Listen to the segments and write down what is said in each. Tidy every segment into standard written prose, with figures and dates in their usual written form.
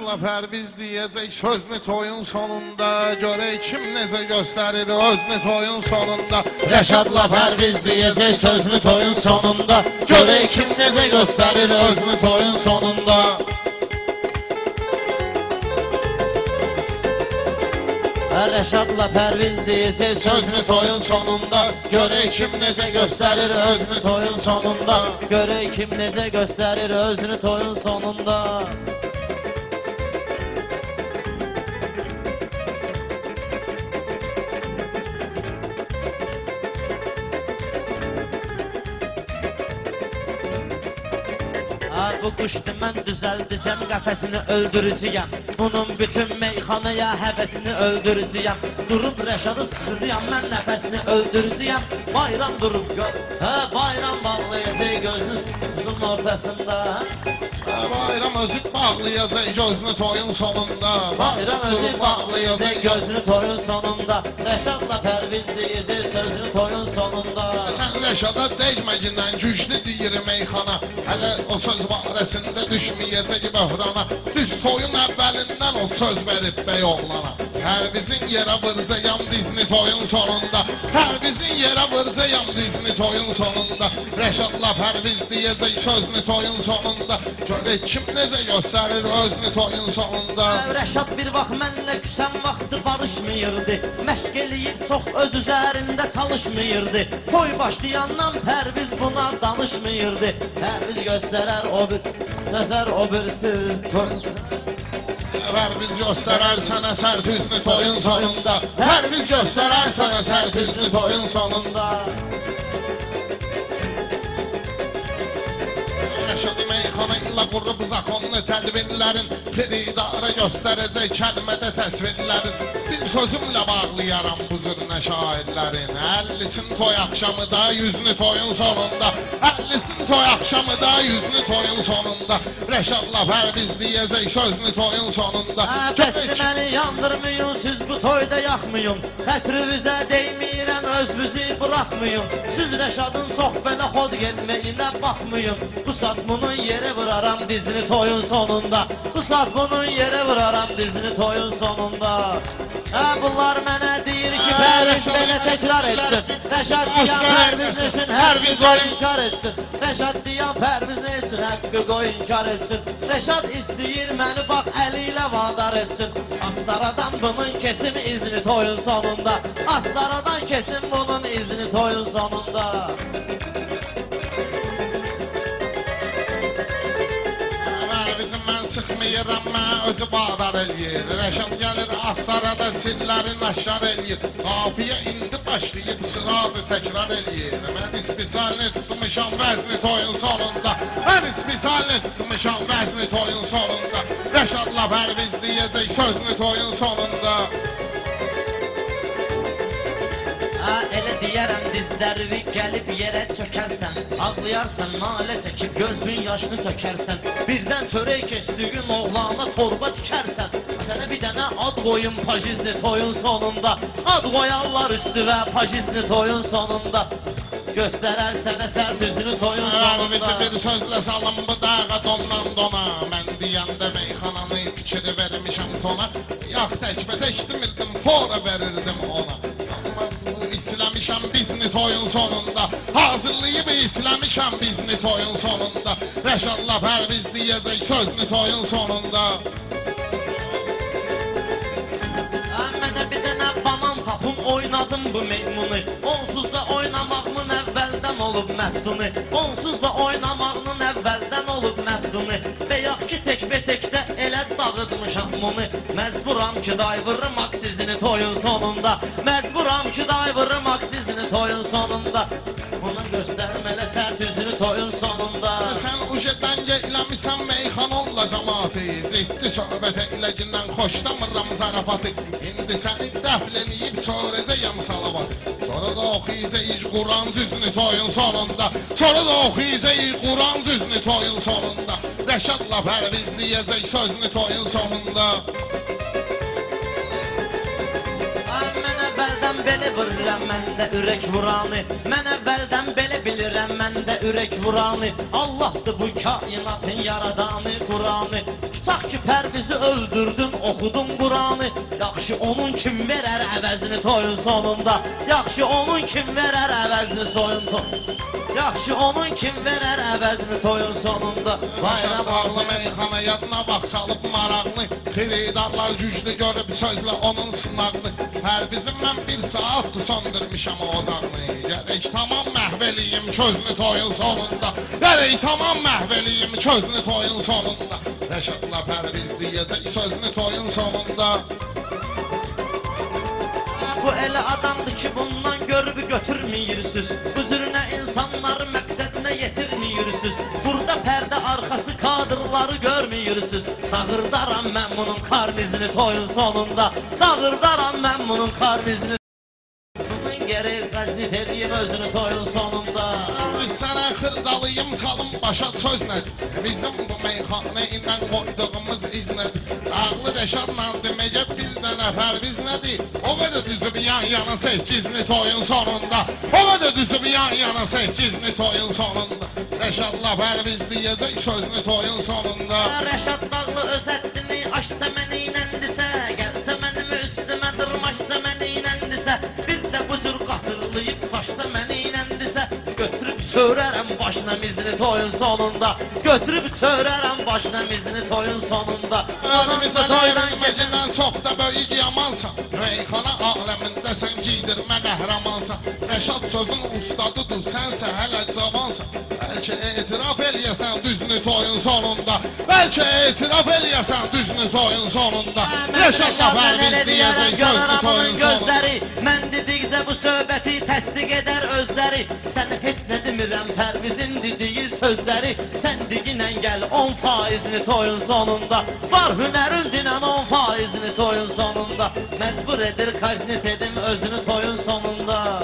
Rəşadla Pərviz deyəcək sözünü toyun sonunda. Görək kim necə göstərir özünü toyun sonunda. Rəşadla Pərviz deyəcək sözünü toyun sonunda. Görək kim necə göstərir özünü toyun sonunda. Rəşadla Pərviz deyəcək sözünü toyun sonunda. Görək kim necə göstərir özünü toyun sonunda. Görək kim necə göstərir özünü toyun sonunda. Bu quşdu mən düzəldəcəm, qəfəsini öldürücüyəm. Bunun bütün meyxanaya həvəsini öldürücüyəm. Durub Rəşadı sıxıcıyam, mən nəfəsini öldürücüyəm. Bayram durub gör, bayram bağlayacaq gözünün ortasında. Bayram özü bağlayacaq gözünü toyun sonunda. Bayram özü bağlayacaq gözünü toyun sonunda. Rəşadla Pərviz deyəcək sözünü toyun sonunda. Sən Rəşada dəyməgindən güclü deyir meyxana. Hələ o söz barəsində düşməyəcək böhrana. Düz toyun əvvəlindən o söz verib bəy oğlana. Pərvizin yerə vırcayam dizini toyun sonunda. Pərvizin yerə vırcayam dizini toyun sonunda. Rəşadla Pərviz deyəcək sözünü toyun sonunda. Görək kim necə göstərir özünü toyun sonunda. Rəşad bir vaxt mənlə küsən vaxtı barışmıyırdı. Məşq eləyib çox öz üzərində çalışmıyırdı. Toy başlayandan Pərviz buna danışmıyırdı. Pərviz göstərər o bir nəzər o birisi Pərviz göstərər sənə sərt üzünü toyun sonunda. Pərviz göstərər sənə sərt üzünü toyun sonunda. Rəşadı meyxana ilə qurub zakonlu tədbirlərin. Peridarə göstərəcək kəlmədə təsvirlərin. Bir sözümlə bağlayaram bu zürnə şairlərin. 50'sin toy axşamı da yüzünü toyun sonunda. 50'sin toy axşamı da yüzünü toyun sonunda. Rəşadla Pərviz deyəcək sözünü toyun sonunda. Bəsli məni yandırmayın, siz bu toyda yaxmayın. Xətrivizə deymirəm, özünüzü buraxmayın. Siz Rəşadın çox belə xod gelməyinə baxmayın. Bu saat bunun yeri vuraram dizini toyun sonunda. Bu saat bunun yeri vuraram dizini toyun sonunda. Bunlar mənə deyir ki, Pərviz belə təkrar etsin. Rəşad deyən Pərviz üçün həqqı qoy inkar etsin. Rəşad deyən Pərviz üçün həqqı qoy inkar etsin. Rəşad istəyir məni bax əli ilə vadar etsin. Astaradan bunun kesin izini toyun sonunda. Astaradan kesin bunun izini toyun sonunda. Sıxmayıram mən özü bağdar eləyir. Rəşad gəlir astarada sillərin aşar eləyir. Qafiyə indi başlayıb sırazı təkrar eləyir. Mən ispisalini tutmuşam vəzni toyun sonunda. Mən ispisalini tutmuşam vəzni toyun sonunda. Rəşadla Pərviz deyəcək sözünü toyun sonunda. Elə deyərəm dizlərini gəlib yerə çökərsən. Ağlayarsan, nalə çəkib gözün yaşını tökərsən. Birdən çörək keçdiğin oğlana torba tikərsən. Sənə bir dənə ad qoyun pajizli toyun sonunda. Ad qoyarlar üstüvə pajizli toyun sonunda. Göstərər sənə sərt üzünü toyun sonunda. Bizi bir sözlə salın bu dağa dondan dona. Mən deyəndə meyxananı fikri vermişəm tona. Yax təkbətək demirdim, fora verirdim ona. İtiləmişəm bizni toyun sonunda. Hazırlayıb itiləmişəm bizni toyun sonunda. Rəşadla Pərviz deyəcək sözünü toyun sonunda. Mənə bir dənə banan tapın, oynadım bu meymunu. Onsuz da oynamağımın əvvəldən olub məftunu. Onsuz da oynamağının əvvəldən olub məftunu. Bəyaq ki tək-bətəkdə elə dağıtmışam bunu. Məcburam ki dayvırmaq sizini toyun sonunda. Məcburam ki dayvırmaq sizini toyun sonunda. Ona göstərmələ sərt üzünü toyun sonunda. Sən ujedən yeyləmişsən meyxanonla cəmatı. Ciddi söhbət eyləgindən xoşlamıram zarafatı. İndi səni dəfləniyib çörəcəyəm salavatı. Sonra da oxuyacaq Quran cüzünü toyun sonunda. Sonra da oxuyacaq Quran cüzünü toyun sonunda. Rəşadla Pərviz deyəcək sözünü toyun sonunda. Mən əvvəldən belə bilirəm məndə ürək vuranı. Mən əvvəldən belə bilirəm məndə ürək vuranı. Allahdır bu kainatın yaradanı Quranı. Tutaq ki Pərvizi öldürdün, oxudun Quranı. Yaxşı onun kim verər əvəzini toyun sonunda. Yaxşı onun kim verər əvəzini Yaxşı onun kim verər əvəzini toyun sonunda. Reşad ağlı meyxana yadına bax salıb maraqlı. Xiridarlar güclü görüb sözlə onun sınaqlı. Hər bizim mən bir saatdır söndürmüşəm ozaqlı. Gərək tamam məhv eləyim közünü toyun sonunda. Gərək tamam məhv eləyim közünü toyun sonunda. Reşadla Pərviz deyəcək sözünü toyun sonunda. Bu elə adamdır ki bundan görüb götürmüyürsüz. Bu cürünə insanları məqsədinə yetirmiyirsiniz. Burada pərdə arxası kadrları görmüyürsünüz. Dağırdaram mən bunun karnizini toyun sonunda. Dağırdaram mən bunun karnizini. Bunun geri qəznit edeyim özünü toyun sonunda. Sənə xırdalıyım salım başa söz nədir? Bizim bu meyxanə ilə qoyduğumuz iz nədir? Ağlı Reşadla deməcə bir dənə Pərviz nədir? O qədər düzüb yan yana 8-ni toyun sonunda. O qədər düzüb yan yana 8-ni toyun sonunda. Reşadla Pərviz deyəcək sözünü toyun sonunda. Reşad dağlı öz həddini aşsa məni inəndisə, gəlsə mənim üstümə dırmaşsa məni inəndisə, bir də bu cür qatırlayıb saçsa məni inəndisə, götürüb çörərəm başına mizini toyun sonunda. Götürüb çörərəm başına mizini toyun sonunda. Önümüzə verilməcindən çox da böyük yamansan. Meyxana aləmində sən giydirmə qəhrəmansan. Reşad sözün ustadıdır, sənsə hələ cavansan. Bəlkə etiraf eləyəsən düzünü toyun sonunda. Bəlkə etiraf eləyəsən düzünü toyun sonunda. Reşadla Pərviz deyəcək sözünü toyun sonunda. Mən dedikcə bu söhbəti təsdiq edər özləri. Sən heç nə demirəm Pərvizin dediyi sözləri. Sən diginən gəl 10%-ni toyun sonunda. Var hünərin dinən 10%-ni toyun sonunda. Məcbur edir qaznit edim özünü toyun sonunda.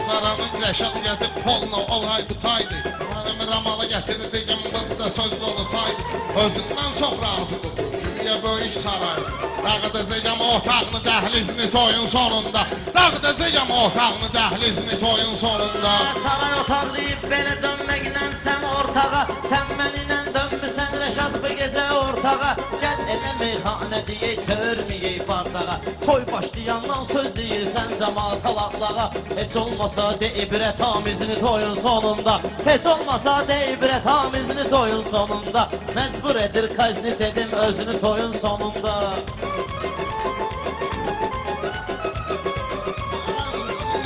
Saranın Reşad gəzib polno olay butaydı. Mənim ramalı gətirdim burada söz dolu taydı. Özündən çox razıdır güya böyük saray. Dağıdacağım otağını dəhlizini toyun sonunda. Dağıdacağım otağını dəhlizini toyun sonunda. Saray otaq deyib belə dönməklə sən ortağa. Sən mənimlə dönmüsən Reşad bu gecə ortağa. Gəl elə meyxanə deyək çörməyək bardağa. Toy başlayandan söz deyirsən cəmaata laqlağa. Heç olmasa de ibrət amizini toyun sonunda. Heç olmasa de ibrət amizini toyun sonunda. Məcbur edir qaznit edim özünü toyun sonunda.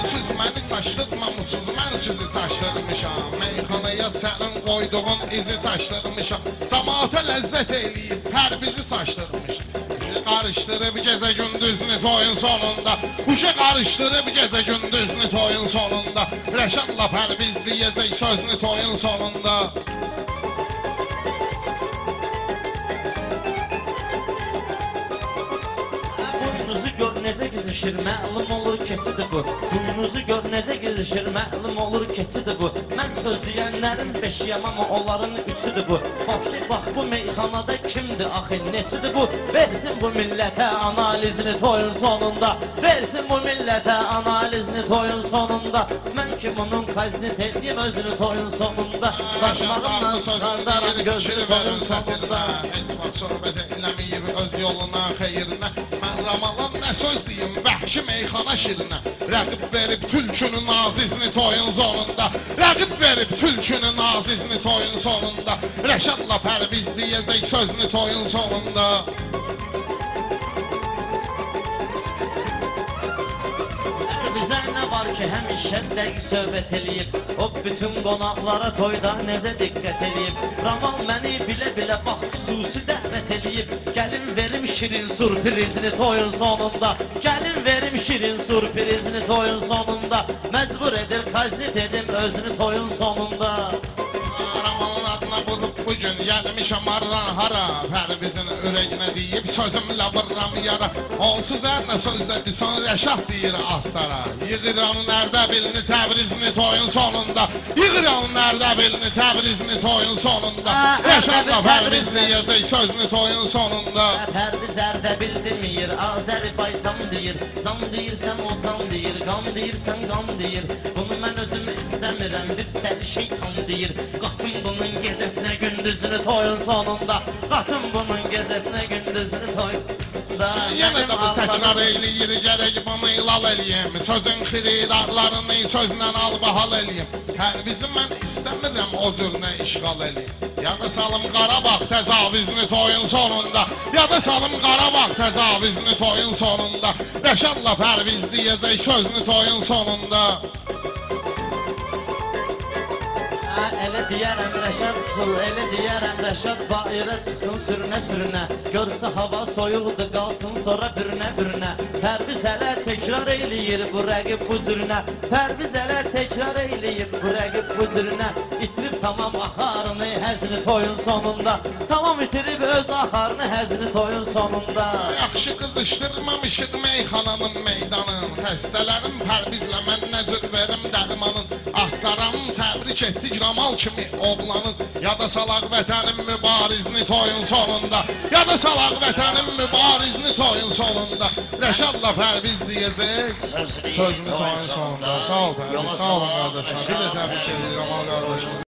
Siz məni çaşdırmamışsınız, mən sizi çaşdırmışam. Meyxanaya sənin qoyduğun izi çaşdırmışam. Cəmaata ləzzət eləyib Pərvizi çaşdırmışam. Qarışdırıb gecə gündüzünü toyun sonunda. Uşa qarışdırıb gecə gündüzünü toyun sonunda. Reşadla Pərviz deyəcək sözünü toyun sonunda. Buynuzu gör necə gizişir, məlum olur keçidir bu. Buynuzu gör necə gizişir, məlum olur keçidir bu. Mən söz deyənlərin 5 yamama onların 3-üdür bu. Bax bu meyxanada kimdir axı neçidir bu? Versin bu millətə analizini toyun sonunda. Versin bu millətə analizini toyun sonunda. Mən ki bunun qaznit edeyim özünü toyun sonunda. Başmağımla çıxardaram gözünü toyun sonunda. Heç vaxt söhbət eləməyib öz yoluna xeyrinə. Mən Ramalan nə söz deyim vəhşi meyxana şirinə. Rəqib verib tülkünün azizini toyun sonunda. Rəqib verib tülkünün azizini toyun sonunda. Reşadla Pərviz deyəcək sözünü toyun sonunda. Bizə nə var ki həmişə dəqiq söhbət eləyib. O bütün qonaqlara toyda necə diqqət eləyib. Ramal məni bilə-bilə bax xüsusi dəvət eləyib. Gəlin verim şirin sürprizini toyun sonunda. Gəlin verim şirin sürprizini toyun sonunda. Məcbur edir qaznit edim özünü toyun sonunda. Ramalın adına vurub bugün gəlimi Gəlmişəm hardan hara, Pərvizin ürəyinə deyib sözümlə vırram yara. Onsuz hər nə sözdə bir son Rəşad deyir astara. Yığıram nərdə bilini Təbrizini toyun sonunda. Yığıram nərdə bilini Təbrizini toyun sonunda. Rəşadla Pərviz deyəcək sözünü toyun sonunda. Pərviz ərdə bildirmir, Azərbaycan deyir. Can deyirsən o can deyir, qan deyirsən qan deyir. Bunu mən özüm istəmirəm, bir dəli şeytan deyir. Qatım bunun gecəsinə gündüzünü toyun sonunda. Qatım bunun gecəsinə gündüzünü toyun sonunda. Yenə də bu təkrar eyləyir, gərək bunu ilal eləyim. Sözün xiridarlarını sözlə al-bahal eləyim. Pərvizi mən istəmirəm o zürnə işğal eləyim. Yada salım Qarabağ təcavüzünü toyun sonunda. Yada salım Qarabağ təcavüzünü toyun sonunda. Rəşadla Pərviz deyəcək sözünü toyun sonunda. Elə deyərəm Rəşad çıxıl, elə deyərəm Rəşad bayıra çıxsın sürünə-sürünə. Görsə hava soyuqdur, qalsın sonra bürünə-bürünə. Pərviz hələ təkrar eyləyir bu rəqib bu cürünə. Pərviz hələ təkrar eyləyir bu rəqib bu cürünə. İtirib tamam axarını, həzini toyun sonunda. Tamam itirib öz axarını, həzini toyun sonunda. Yaxşı qızışdırmamışıq meyxananın meydanın. Xəstələrim Pərvizlə mən nə cür verim dərmanın. Astaram təbrik etdik Ramal kimi oğlanın. Yada salaq vətənin mübarizini toyun sonunda. Yada salaq vətənin mübarizini toyun sonunda. Rəşadla Pərviz deyəcək sözünü toyun sonunda. Sağ ol Pərviz, sağ olun qardaşlar. Bir də təbrik edir Ramal qardaşımız.